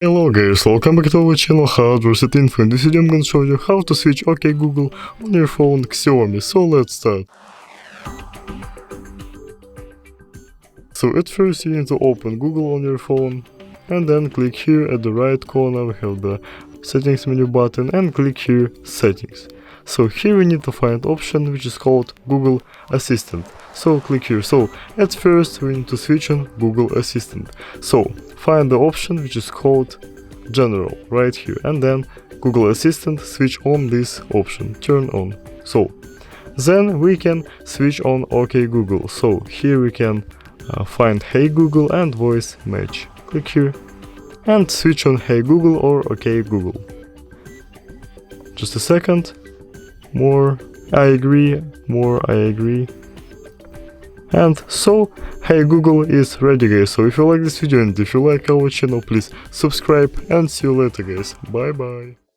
Hello guys, welcome back to our channel HardReset.Info. In this video I'm gonna show you how to switch OK Google on your phone Xiaomi, so let's start. So at first you need to open Google on your phone and then click here at the right corner. We have the settings menu button and click here settings. So here we need to find option which is called Google Assistant. So click here. So at first we need to switch on Google Assistant. So find the option which is called General right here, and then Google Assistant, switch on this option, turn on. So then we can switch on OK Google. So here we can find Hey Google and voice match. Click here and switch on Hey Google or OK Google. Just a second. More I agree, more I agree. And so Hey Google is ready guys. So if you like this video and if you like our channel, please subscribe and see you later guys. Bye bye.